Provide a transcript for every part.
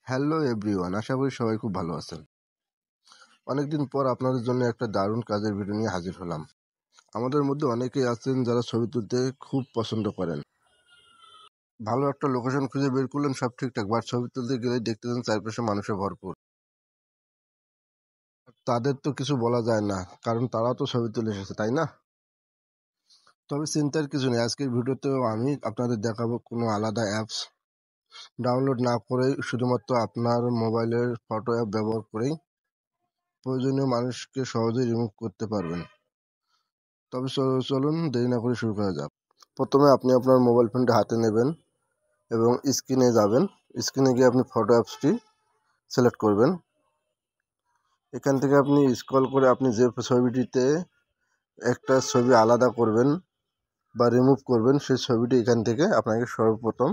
Hello everyone, আশা করি সবাই খুব ভালো আছেন। অনেকদিন পর আপনাদের জন্য একটা দারুণ কাজের ভিডিও নিয়ে হাজির হলাম। আমাদের মধ্যে অনেকেই আছেন যারা ছবি তুলতে খুব পছন্দ করেন। ভালো একটা লোকেশন খুঁজে বের করলেন, সব ঠিকঠাক, বাট ছবি তুলতে গেলে দেখতেছেন চারপাশে মানুষে ভরপুর। তাদের তো কিছু বলা যায় না, কারণ তারাও তো ছবি তুলে এসেছে, তাই না? তবে চিন্তার কিছু নেই, আজকের ভিডিওতেও আমি আপনাদের দেখাবো কোনো আলাদা অ্যাপস ডাউনলোড না করেই শুধুমাত্র আপনার মোবাইলের ফটো অ্যাপ ব্যবহার করেই প্রয়োজনীয় মানুষকে সহজেই রিমুভ করতে পারবেন। তবে চলুন দেরি না করে শুরু করা যাক। প্রথমে আপনি আপনার মোবাইল ফোনটি হাতে নেবেন এবং স্ক্রিনে যাবেন। স্ক্রিনে গিয়ে আপনি ফটো অ্যাপসটি সিলেক্ট করবেন। এখান থেকে আপনি স্ক্রল করে আপনি যে ছবিটিতে একটা ছবি আলাদা করবেন বা রিমুভ করবেন, সেই ছবিটি এখান থেকে আপনাকে সর্বপ্রথম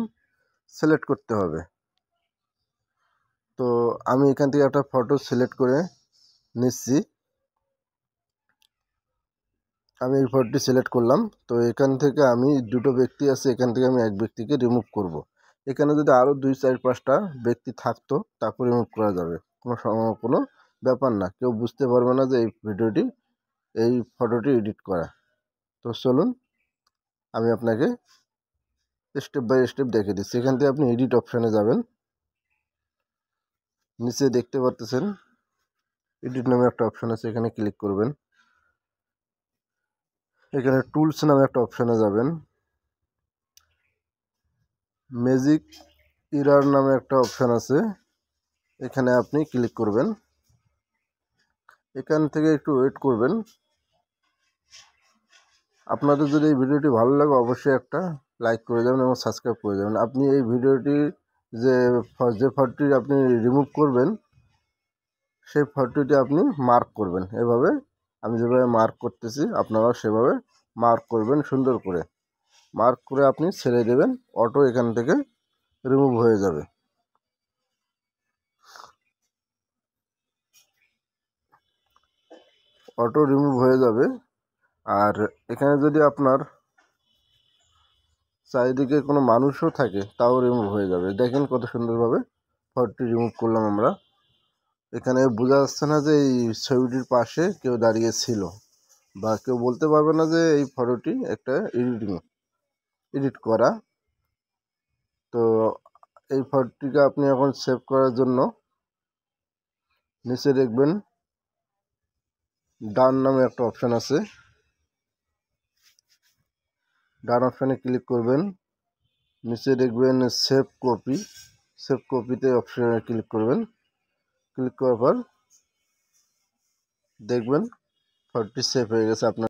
সিলেক্ট করতে হবে। তো আমি এখান থেকে একটা ফটো সিলেক্ট করে নিচ্ছি। আমি এই ফটোটি সিলেক্ট করলাম। তো এখান থেকে আমি দুটো ব্যক্তি আছে, এখান থেকে আমি এক ব্যক্তিকে রিমুভ করব। এখানে যদি আরও 2-4-5টা ব্যক্তি থাকতো তাকে রিমুভ করা যাবে, কোনো ব্যাপার না, কেউ বুঝতে পারবে না যে এই ফটোটি এডিট করা। তো চলুন আমি আপনাকে স্টেপ বাই স্টেপ দেখে দিচ্ছি। এখান থেকে আপনি এডিট অপশানে যাবেন। নিচে দেখতে পাচ্ছেন এডিট নামে একটা অপশান আছে, এখানে ক্লিক করবেন। এখানে টুলস নামে একটা অপশানে যাবেন। ম্যাজিক ইরার নামে একটা অপশান আছে, এখানে আপনি ক্লিক করবেন। এখান থেকে একটু ওয়েট করবেন। আপনাদের যদি এই ভিডিওটি ভালো লাগে অবশ্যই একটা লাইক করে যাবেন এবং সাবস্ক্রাইব করে যাবেন। আপনি এই ভিডিওটি যে ফটোটি আপনি রিমুভ করবেন সেই ফটোটি আপনি মার্ক করবেন। এভাবে আমি যেভাবে মার্ক করতেছি আপনারাও সেভাবে মার্ক করবেন, সুন্দর করে মার্ক করে আপনি ছেড়ে দেবেন। অটো এখান থেকে রিমুভ হয়ে যাবে। অটো রিমুভ হয়ে যাবে। আর এখানে যদি আপনার চারিদিকে কোনো মানুষও থাকে তাও রিমুভ হয়ে যাবে। দেখেন কত সুন্দরভাবে ফটোটি রিমুভ করলাম আমরা। এখানে বোঝা যাচ্ছে না যে এই ছবিটির পাশে কেউ দাঁড়িয়ে ছিল, বা কেউ বলতে পারবে না যে এই ফটোটি একটা এডিট করা। তো এই ফটোটিকে আপনি এখন সেভ করার জন্য নিচে দেখবেন ডান নামে একটা অপশান আছে, ডান অপশানে ক্লিক করবেন। নিচে দেখবেন সেভ কপিতে অপশানে ক্লিক করবেন। ক্লিক করার পর দেখবেন ফটোটি সেভ হয়ে গেছে আপনার।